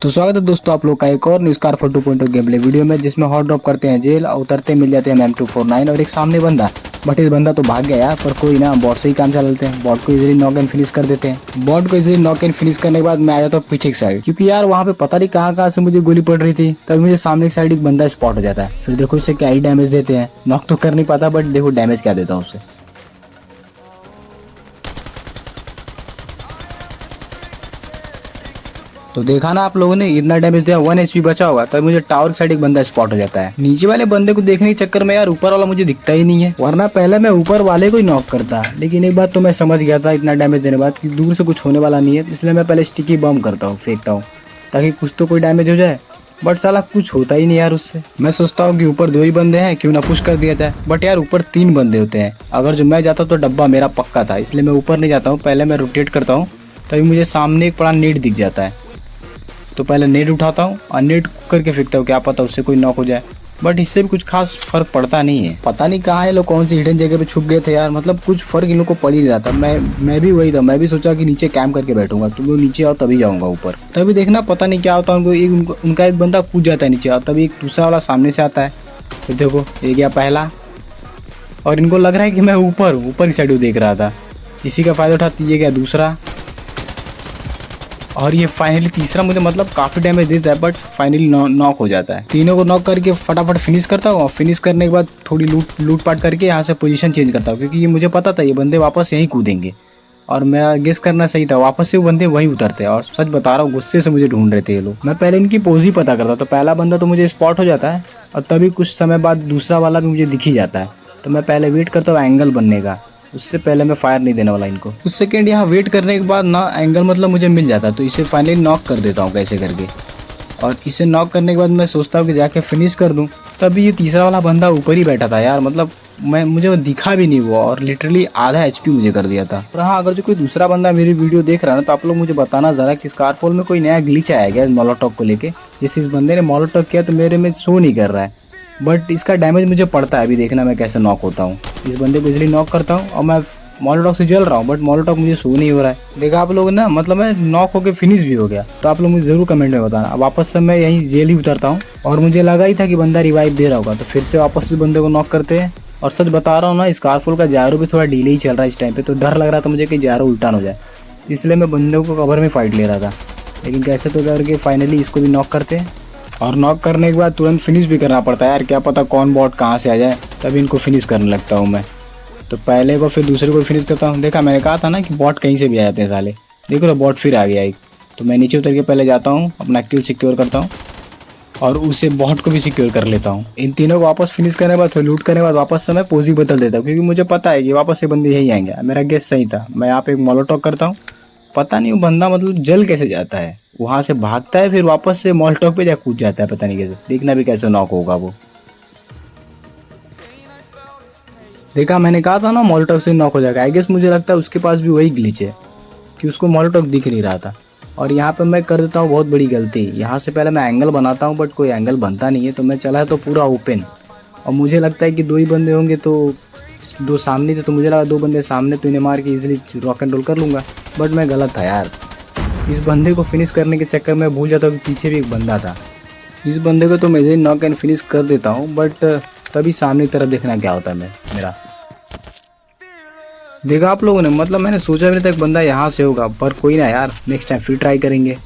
तो स्वागत है दोस्तों आप लोग का एक और new scar 4.2 game play video में, जिसमें हॉट ड्रॉप करते हैं जेल और उतरते मिल जाते हैं M249 और एक सामने बंदा। बट इस बंदा तो भाग गया यार, पर कोई ना, बॉट से ही काम चला लेते हैं। बॉट को इजीली नॉक एंड फिनिश कर देते हैं। बॉट को इजीली नॉक एंड फिनिश करने के बाद मैं आ जाता हूँ पीछे की साइड, क्योंकि यार वहाँ पे पता नहीं कहाँ से मुझे गोली पड़ रही थी। तब मुझे सामने की साइड एक बंदा स्पॉट हो जाता है। फिर देखो इसे क्या ही डैमेज देते हैं। नॉक तो कर नहीं पाता, बट देखो डैमेज क्या देता हूँ उसे। तो देखा ना आप लोगों ने, इतना डैमेज दिया, 1 HP बचा होगा। तब मुझे टावर की साइड एक बंदा स्पॉट हो जाता है। नीचे वाले बंदे को देखने के चक्कर में यार ऊपर वाला मुझे दिखता ही नहीं है, वरना पहले मैं ऊपर वाले को ही नॉक करता। लेकिन एक बात तो मैं समझ गया था इतना डैमेज देने के बाद कि दूर से कुछ होने वाला नहीं है, इसलिए मैं पहले स्टिकी बम करता हूँ, फेंकता हूँ, ताकि कुछ तो कोई डैमेज हो जाए। बट साला कुछ होता ही नहीं यार उससे। मैं सोचता हूँ कि ऊपर 2 ही बंदे हैं, क्यों ना पुश कर दिया जाए। बट यार ऊपर 3 बंदे होते हैं। अगर जो मैं जाता तो डब्बा मेरा पक्का था, इसलिए मैं ऊपर नहीं जाता हूँ। पहले मैं रोटेट करता हूँ, तभी मुझे सामने एक बड़ा नेट दिख जाता है। तो पहले नेट उठाता हूँ और नेट करके फेंकता हूँ, क्या पता उससे कोई नॉक हो जाए। बट इससे भी कुछ खास फर्क पड़ता नहीं है। पता नहीं कहाँ ये लोग कौन सी हिडन जगह पे छुप गए थे यार, मतलब कुछ फर्क इन लोग को पड़ ही नहीं रहा था। मैं भी वही था, मैं भी सोचा कि नीचे कैंप करके बैठूंगा, तुम लोग नीचे आओ तभी जाऊंगा ऊपर। तभी देखना पता नहीं क्या होता है, उनका एक बंदा कूद जाता है नीचे और तभी एक दूसरा वाला सामने से आता है। तो देखो ये गया पहला, और इनको लग रहा है कि मैं ऊपर की साइड देख रहा था। इसी का फायदा उठाती ये गया दूसरा, और ये फाइनली तीसरा मुझे मतलब काफी डैमेज देता है, बट फाइनली नॉक हो जाता है। तीनों को नॉक करके फटाफट फिनिश करता हूँ, और फिनिश करने के बाद थोड़ी लूट पाट करके यहाँ से पोजीशन चेंज करता हूँ, क्योंकि ये मुझे पता था ये बंदे वापस यहीं कूदेंगे। और मेरा गेस करना सही था, वापस से वो बंदे वहीं उतरते हैं। और सच बता रहा हूँ, गुस्से से मुझे ढूंढ रहे थे ये लोग। मैं पहले इनकी पोज ही पता करता, तो पहला बंदा तो मुझे स्पॉट हो जाता है, और तभी कुछ समय बाद दूसरा वाला भी मुझे दिख ही जाता है। तो मैं पहले वेट करता हूँ एंगल बनने का, उससे पहले मैं फायर नहीं देने वाला इनको। कुछ सेकंड यहाँ वेट करने के बाद ना एंगल मतलब मुझे मिल जाता, तो इसे फाइनली नॉक कर देता हूँ कैसे करके। और इसे नॉक करने के बाद मैं सोचता हूँ कि जाके फिनिश कर दूँ। तभी ये तीसरा वाला बंदा ऊपर ही बैठा था यार, मतलब मुझे वो दिखा भी नहीं हुआ, और लिटरली आधा HP मुझे कर दिया था। और हाँ, अगर जो कोई दूसरा बंदा मेरी वीडियो देख रहा है ना, तो आप लोग मुझे बताना जरा कि स्कारफॉल में कोई नया ग्लिच आया गया मोलोटॉक को लेके। जैसे इस बंदे ने मोलोटॉक किया तो मेरे में शो नहीं कर रहा है, बट इसका डैमेज मुझे पड़ता है। अभी देखना मैं कैसे नॉक होता हूँ। इस बंदे को इजीली नॉक करता हूँ, और मैं मोलोटॉक से जल रहा हूँ, बट मोलोटॉक मुझे शो नहीं हो रहा है। देखा आप लोगों ने, मतलब मैं नॉक होकर फिनिश भी हो गया। तो आप लोग मुझे जरूर कमेंट में बताना। अब वापस से मैं यहीं जेल ही उतरता हूँ, और मुझे लगा ही था कि बंदा रिवाइव दे रहा होगा, तो फिर से वापस से बंदे को नॉक करते हैं। और सच बता रहा हूँ ना, स्कारफॉल का जारो भी थोड़ा डिले ही चल रहा है इस टाइम पे, तो डर लग रहा था मुझे कि जारो उल्टा हो जाए, इसलिए मैं बंदे को कवर में फाइट ले रहा था। लेकिन कैसे तो करके फाइनली इसको भी नॉक करते हैं, और नॉक करने के बाद तुरंत फिनिश भी करना पड़ता है यार, क्या पता कौन बॉट कहाँ से आ जाए, तभी इनको फिनिश करने लगता हूँ मैं। तो पहले को फिर दूसरे को फिनिश करता हूँ। देखा, मैंने कहा था ना कि बॉट कहीं से भी आ जाते हैं साले। देखो ना, बॉट फिर आ गया एक। तो मैं नीचे उतर के पहले जाता हूँ, अपना किल सिक्योर करता हूँ, और उसे बॉट को भी सिक्योर कर लेता हूँ। इन तीनों को वापस फिनिश करने के बाद, फिर लूट करने के बाद वापस से मैं पोज ही बदल देता हूँ, क्योंकि मुझे पता है कि वापस से बंदे यही आएंगे। मेरा गेस सही था। मैं यहाँ पे एक मोलोटॉक करता हूँ, पता नहीं वो बंदा मतलब जल कैसे जाता है, वहां से भागता है, फिर वापस से मोलोटॉक पे जा कूद जाता है, पता नहीं कैसे। देखना भी कैसे नॉक होगा वो। देखा, मैंने कहा था ना मोलोटॉक से नॉक हो जाएगा। आई गेस मुझे लगता है उसके पास भी वही ग्लिच है कि उसको मोलोटॉक दिख नहीं रहा था। और यहाँ पे मैं कर देता हूँ बहुत बड़ी गलती। यहाँ से पहले मैं एंगल बनाता हूँ, बट कोई एंगल बनता नहीं है, तो मैं चला तो पूरा ओपन। और मुझे लगता है कि 2 ही बंदे होंगे, तो 2 सामने थे, तो मुझे लगा 2 बंदे सामने, तो इन्हें मार के इजीली रॉक एंड रोल कर लूँगा। बट मैं गलत था यार। इस बंदे को फिनिश करने के चक्कर में भूल जाता हूँ कि पीछे भी एक बंदा था। इस बंदे को तो मैं इजीली नॉक एंड फिनिश कर देता हूँ, बट तभी सामने की तरफ देखना क्या होता है मेरा। देखा आप लोगों ने, मतलब मैंने सोचा भी नहीं था एक बंदा यहाँ से होगा, पर कोई ना यार, नेक्स्ट टाइम फिर ट्राई करेंगे।